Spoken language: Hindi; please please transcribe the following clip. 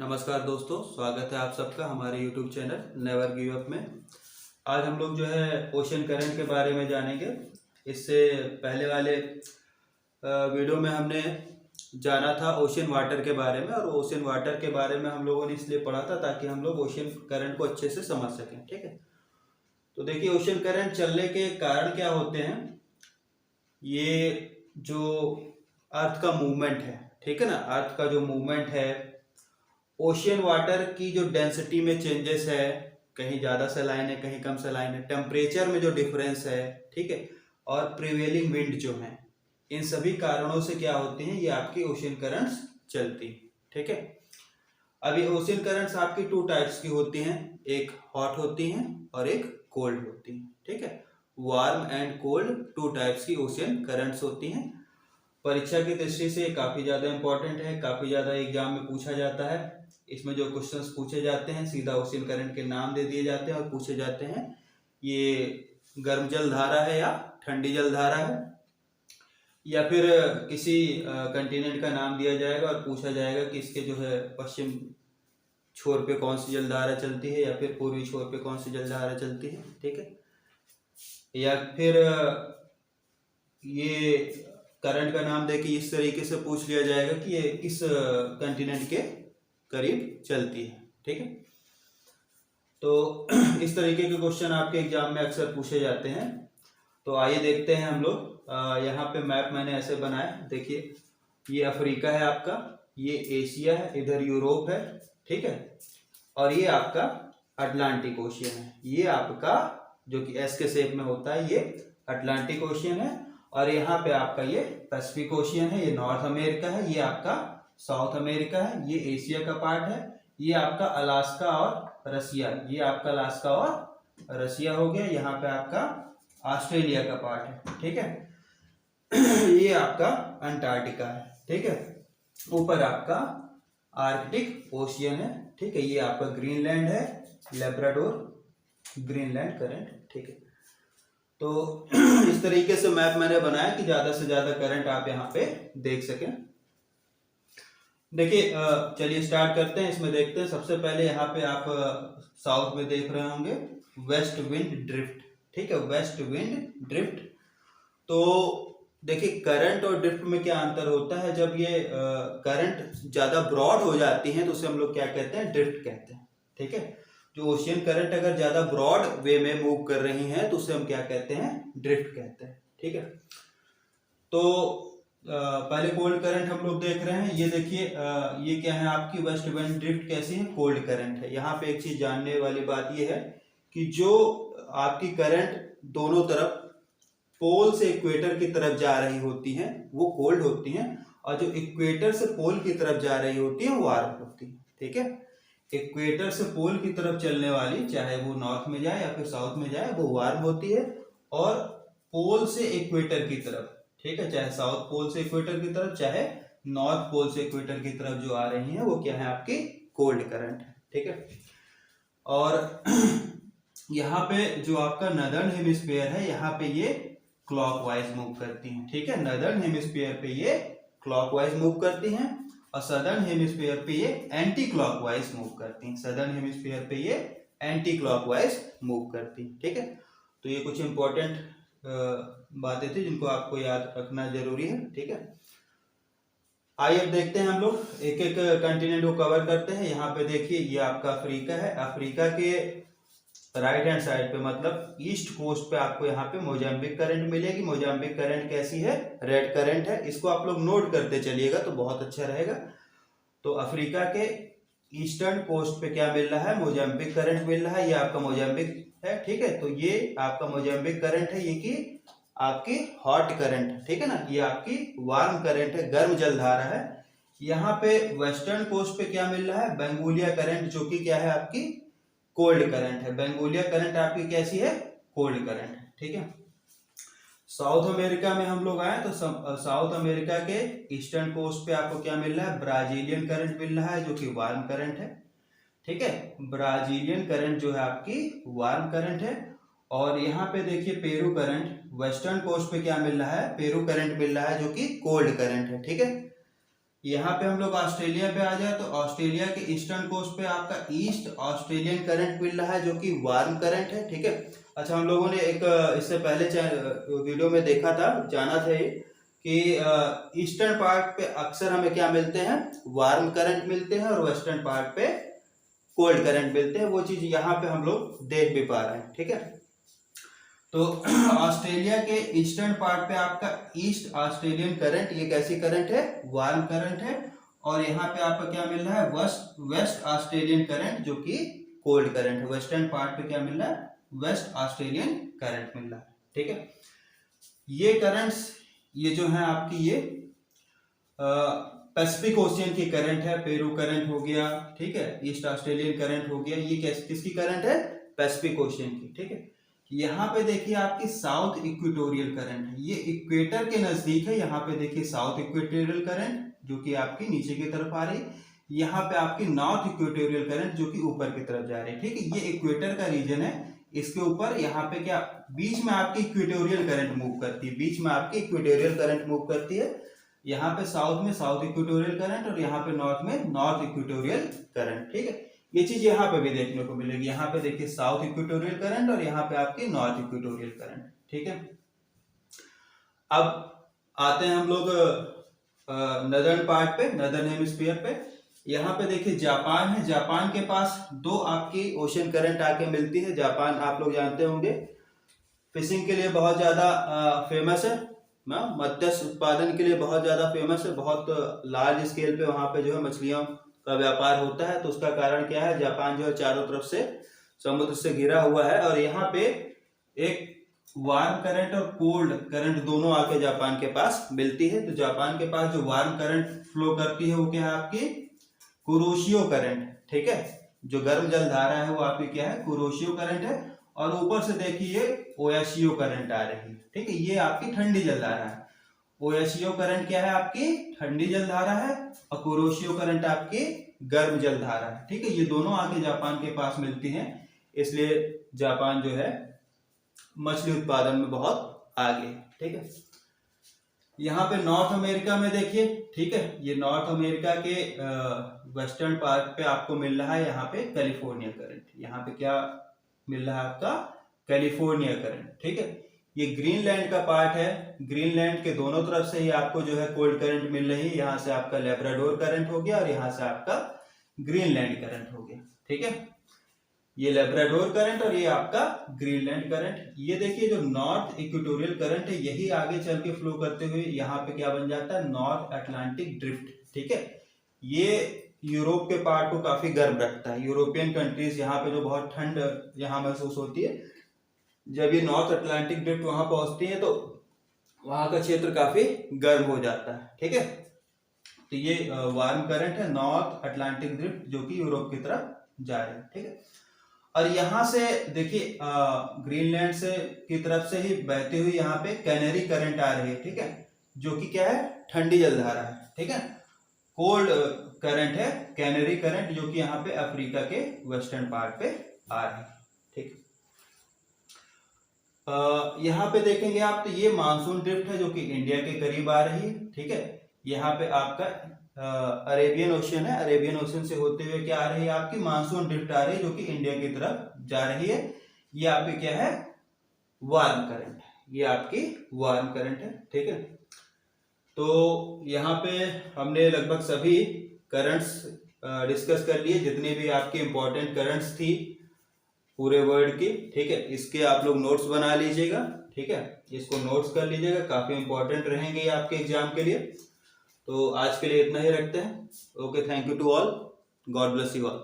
नमस्कार दोस्तों, स्वागत है आप सबका हमारे YouTube channel never give up में। आज हम लोग जो है ओशन करंट के बारे में जानेंगे। इससे पहले वाले वीडियो में हमने जाना था ओशन वाटर के बारे में, और ओशन वाटर के बारे में हम लोगों ने इसलिए पढ़ा था ताकि हम लोग ओशन करंट को अच्छे से समझ सकें। ठीक है, तो देखिए ओशन करंट चलने के कारण क्या होते हैं। ये जो अर्थ का मूवमेंट है, ठीक है ना, अर्थ का जो मूवमेंट है, ओशियन वाटर की जो डेंसिटी में चेंजेस है, कहीं ज़्यादा सलाइन है कहीं कम सलाइन है, टेम्परेचर में जो डिफरेंस है, ठीक है, और प्रिवेलिंग विंड जो है, इन सभी कारणों से क्या होती हैं, ये आपकी ओशियन करंट्स चलती है। ठीक है, अब ये ओशियन करंट्स आपकी टू टाइप्स की होती हैं, एक हॉट होती हैं और एक कोल्ड होती हैं। ठीक है, warm and cold two types की ओशियन करंट्स होती हैं। परीक्षा की दृष्टि से काफ़ी ज़्यादा इंपॉर्टेंट है, काफ़ी ज़्यादा एग्जाम में पूछा जाता है। इसमें जो क्वेश्चंस पूछे जाते हैं सीधा ओशियन करंट के नाम दे दिए जाते हैं और पूछे जाते हैं ये गर्म जल धारा है या ठंडी जल धारा है, या फिर किसी कंटिनेंट का नाम दिया जाएगा और पूछा जाएगा कि इसके जो है पश्चिम छोर पे कौन सी जलधारा चलती है या फिर पूर्वी छोर पे कौन सी जलधारा चलती है। ठीक है, या फिर ये करंट का नाम देके इस तरीके से पूछ लिया जाएगा कि ये किस कंटिनेंट के करीब चलती है। ठीक है, तो इस तरीके के क्वेश्चन आपके एग्जाम में अक्सर पूछे जाते हैं। तो आइए देखते हैं हम लोग। यहाँ पे मैप मैंने ऐसे बनाया, देखिए ये अफ्रीका है आपका, ये एशिया है, इधर यूरोप है, ठीक है, और ये आपका अटलांटिक ओशियन है। ये आपका जो कि एस के शेप में होता है, ये अटलांटिक ओशियन है, और यहाँ पे आपका ये पैसिफिक ओशियन है, ये नॉर्थ अमेरिका है, ये आपका साउथ अमेरिका है, ये एशिया का पार्ट है, ये आपका अलास्का और रसिया, ये आपका अलास्का और रसिया हो गया, यहाँ पे आपका ऑस्ट्रेलिया का पार्ट है। ठीक है, ये आपका अंटार्कटिका है। ठीक है, ऊपर आपका आर्कटिक ओशियन है। ठीक है, ये आपका ग्रीनलैंड है, लेब्राडोर ग्रीनलैंड करंट। ठीक है, तो इस तरीके से मैप मैंने बनाया कि ज्यादा से ज्यादा करंट आप यहाँ पे देख सकें। देखिए चलिए स्टार्ट करते हैं, इसमें देखते हैं। सबसे पहले यहाँ पे आप साउथ में देख रहे होंगे वेस्ट विंड ड्रिफ्ट। ठीक है, वेस्ट विंड ड्रिफ्ट। तो देखिए करंट और ड्रिफ्ट में क्या अंतर होता है। जब ये करंट ज्यादा ब्रॉड हो जाती है तो उसे हम लोग क्या कहते हैं, ड्रिफ्ट कहते हैं। ठीक है, जो ओशियन करंट अगर ज्यादा ब्रॉड वे में मूव कर रही है तो उसे हम क्या कहते हैं, ड्रिफ्ट कहते हैं। ठीक है, तो पहले कोल्ड करंट हम लोग देख रहे हैं। ये देखिए ये क्या है आपकी वेस्ट विंड ड्रिफ्ट कैसी है, कोल्ड करंट है। यहाँ पे एक चीज जानने वाली बात ये है कि जो आपकी करंट दोनों तरफ पोल से इक्वेटर की तरफ जा रही होती हैं वो कोल्ड होती हैं, और जो इक्वेटर से पोल की तरफ जा रही होती है वो वार्म होती है। ठीक है, इक्वेटर से पोल की तरफ चलने वाली, चाहे वो नॉर्थ में जाए या फिर साउथ में जाए, वो वार्म होती है, और पोल से इक्वेटर की तरफ, ठीक है, चाहे साउथ पोल से इक्वेटर की तरफ चाहे नॉर्थ पोल से इक्वेटर की तरफ जो आ रही है वो क्या है, आपकी कोल्ड करंट है। ठीक है, और यहाँ पे जो आपका नदर्न हेमिस्फीयर है, यहाँ पे ये क्लॉकवाइज मूव करती हैं। ठीक है, नदर्न हेमिस्फीयर पे ये क्लॉकवाइज मूव करती हैं, और सदर्न हेमिस्फीयर पे ये एंटी क्लॉकवाइज मूव करती हैं। सदर्न हेमिस्फीयर पे ये एंटी क्लॉकवाइज मूव करती हैं। ठीक है, तो ये कुछ इंपॉर्टेंट बातें थी जिनको आपको याद रखना जरूरी है। ठीक है, आइए अब देखते हैं हम लोग एक एक कंटिनेंट को कवर करते हैं। यहाँ पे देखिए ये आपका अफ्रीका है। अफ्रीका के राइट हैंड साइड पे मतलब ईस्ट कोस्ट पे आपको यहाँ पे मोजाम्बिक करंट मिलेगी। मोजाम्बिक करंट कैसी है, रेड करंट है। इसको आप लोग नोट करते चलिएगा तो बहुत अच्छा रहेगा। तो अफ्रीका के ईस्टर्न कोस्ट पे क्या मिल रहा है, मोजाम्बिक करंट मिल रहा है। ये आपका मोजाम्बिक है। ठीक है, तो ये आपका मोजाम्बिक करंट है, ये की आपकी हॉट करंट है। ठीक है ना, ये आपकी वार्म करंट है, गर्म जलधारा है। यहाँ पे वेस्टर्न कोस्ट पे क्या मिल रहा है, बेंगोलिया करंट, जो कि क्या है आपकी कोल्ड करंट है। बेंगोलिया करंट आपकी कैसी है, कोल्ड करंट है। ठीक है, साउथ अमेरिका में हम लोग आए तो साउथ अमेरिका के ईस्टर्न कोस्ट पे आपको क्या मिल रहा है, ब्राजीलियन करंट मिल रहा है, जो कि वार्म करंट है। ठीक है, ब्राजीलियन करंट जो है आपकी वार्म करंट है। और यहाँ पे देखिए पेरू करंट, वेस्टर्न कोस्ट पे क्या मिल रहा है, पेरू करंट मिल रहा है, जो कि कोल्ड करंट है। ठीक है, यहाँ पे हम लोग ऑस्ट्रेलिया पे आ जाए तो ऑस्ट्रेलिया के ईस्टर्न कोस्ट पे आपका ईस्ट ऑस्ट्रेलियन करंट मिल रहा है जो कि वार्म करंट है, ठीक है। अच्छा, हम लोगों ने एक इससे पहले वीडियो में देखा था, जाना था ये कि ईस्टर्न पार्ट पे अक्सर हमें क्या मिलते हैं, वार्म करंट मिलते हैं, और वेस्टर्न पार्ट पे कोल्ड करंट मिलते हैं। वो चीज यहाँ पे हम लोग देख भी पा रहे हैं, ठीक है। तो ऑस्ट्रेलिया के ईस्टर्न पार्ट पे आपका ईस्ट ऑस्ट्रेलियन करंट, ये कैसी करंट है, वार्म करंट है। और यहाँ पे आपका क्या मिल रहा है, वेस्ट ऑस्ट्रेलियन करंट जो कि कोल्ड करंट है। वेस्टर्न पार्ट पे क्या मिल रहा है, वेस्ट ऑस्ट्रेलियन करंट मिल रहा है, ठीक है। ये करंट्स, ये जो है आपकी ये पैसिफिक ओशियन की करंट है, पेरू करंट हो गया, ठीक है, ईस्ट ऑस्ट्रेलियन करंट हो गया। ये किसकी करंट है, पैसिफिक ओशियन की, ठीक है। यहाँ पे देखिए आपकी साउथ इक्वेटोरियल करंट है, ये इक्वेटर के नजदीक है। यहाँ पे देखिए साउथ इक्वेटोरियल करंट जो कि आपकी नीचे की तरफ आ रही, यहाँ पे आपकी नॉर्थ इक्वेटोरियल करंट जो कि ऊपर की तरफ जा रही है, ठीक है। ये इक्वेटर का रीजन है, इसके ऊपर यहाँ पे क्या बीच में आपकी इक्वेटोरियल करंट मूव करती है, बीच में आपकी इक्वेटोरियल करंट मूव करती है। यहाँ पे साउथ में साउथ इक्वेटोरियल करंट और यहाँ पे नॉर्थ में नॉर्थ इक्वेटोरियल करंट, ठीक है। ये चीज यहाँ पे भी देखने को मिलेगी। यहाँ पे देखिए साउथ इक्वेटोरियल करंट और यहाँ पे आपकी नॉर्थ इक्वेटोरियल करंट, ठीक है। अब आते हैं हम लोग नदर्न पार्ट पे, नदर्न हेमिस्फीयर पे। यहाँ पे देखिए जापान है, जापान के पास दो आपकी ओशन करंट आके मिलती है। जापान आप लोग जानते होंगे फिशिंग के लिए बहुत ज्यादा फेमस है, मत्स्य उत्पादन के लिए बहुत ज्यादा फेमस है। बहुत लार्ज स्केल पे वहां पे जो है मछलियों का व्यापार होता है। तो उसका कारण क्या है, जापान जो है चारों तरफ से समुद्र से घिरा हुआ है, और यहाँ पे एक वार्म करंट और कोल्ड करंट दोनों आके जापान के पास मिलती है। तो जापान के पास जो वार्म करंट फ्लो करती है वो क्या है, आपकी कुरोशियो करंट, ठीक है। जो गर्म जलधारा है वो आपकी क्या है, कुरोशियो करंट है। और ऊपर से देखिए ओयाशियो करंट आ रही है, ठीक है, ये आपकी ठंडी जलधारा है। ओयाशियो करंट क्या है, आपकी ठंडी जलधारा है, और कुरोशियो करंट आपकी गर्म जलधारा है, ठीक है। ये दोनों आके जापान के पास मिलती हैं, इसलिए जापान जो है मछली उत्पादन में बहुत आगे, ठीक है। यहाँ पे नॉर्थ अमेरिका में देखिए, ठीक है, ये नॉर्थ अमेरिका के वेस्टर्न पार्ट पे आपको मिल रहा है यहाँ पे कैलिफोर्निया करंट। यहाँ पे क्या मिल रहा है, आपका कैलिफोर्निया करंट, ठीक है। ये ग्रीनलैंड का पार्ट है, ग्रीनलैंड के दोनों तरफ से ही आपको जो है कोल्ड करंट मिल रही है। यहाँ से आपका लेब्राडोर करंट हो गया और यहाँ से आपका ग्रीनलैंड करंट हो गया, ठीक है। ये लेब्राडोर करंट और ये आपका ग्रीनलैंड करंट। ये देखिए जो नॉर्थ इक्वेटोरियल करंट है, यही आगे चल के फ्लो करते हुए यहाँ पे क्या बन जाता है, नॉर्थ अटलांटिक ड्रिफ्ट, ठीक है। ये यूरोप के पार्ट को काफी गर्म रखता है। यूरोपियन कंट्रीज यहाँ पे जो बहुत ठंड यहाँ महसूस होती है, जब ये नॉर्थ अटलांटिक ड्रिफ्ट वहां पहुंचती है तो वहां का क्षेत्र काफी गर्म हो जाता है, ठीक है। तो ये वार्म करंट है, नॉर्थ अटलांटिक ड्रिफ्ट जो कि यूरोप की तरफ जा रहे हैं, ठीक है। और यहाँ से देखिए ग्रीनलैंड से की तरफ से ही बहती हुई यहाँ पे कैनरी करंट आ रही है, ठीक है, जो कि क्या है, ठंडी जलधारा है, ठीक है। कोल्ड करंट है कैनरी करंट, जो कि यहाँ पे अफ्रीका के वेस्टर्न पार्ट पे आ रही है, ठीक। यहाँ पे देखेंगे आप तो ये मानसून ड्रिफ्ट है जो कि इंडिया के करीब आ रही है, ठीक है। यहाँ पे आपका अरेबियन ओशियन है, अरेबियन ओशियन से होते हुए क्या आ रही है, आपकी मानसून ड्रिफ्ट आ रही है जो कि इंडिया की तरफ जा रही है। ये आपकी क्या है, वार्म करंट है, ये आपकी वार्म करंट है, ठीक है। तो यहाँ पे हमने लगभग सभी करंट्स डिस्कस कर लिए, जितनी भी आपकी इंपॉर्टेंट करंट्स थी पूरे वर्ल्ड की, ठीक है। इसके आप लोग नोट्स बना लीजिएगा, ठीक है, इसको नोट्स कर लीजिएगा, काफी इंपॉर्टेंट रहेंगे आपके एग्जाम के लिए। तो आज के लिए इतना ही रखते हैं। Okay, thank you to all, God bless you all.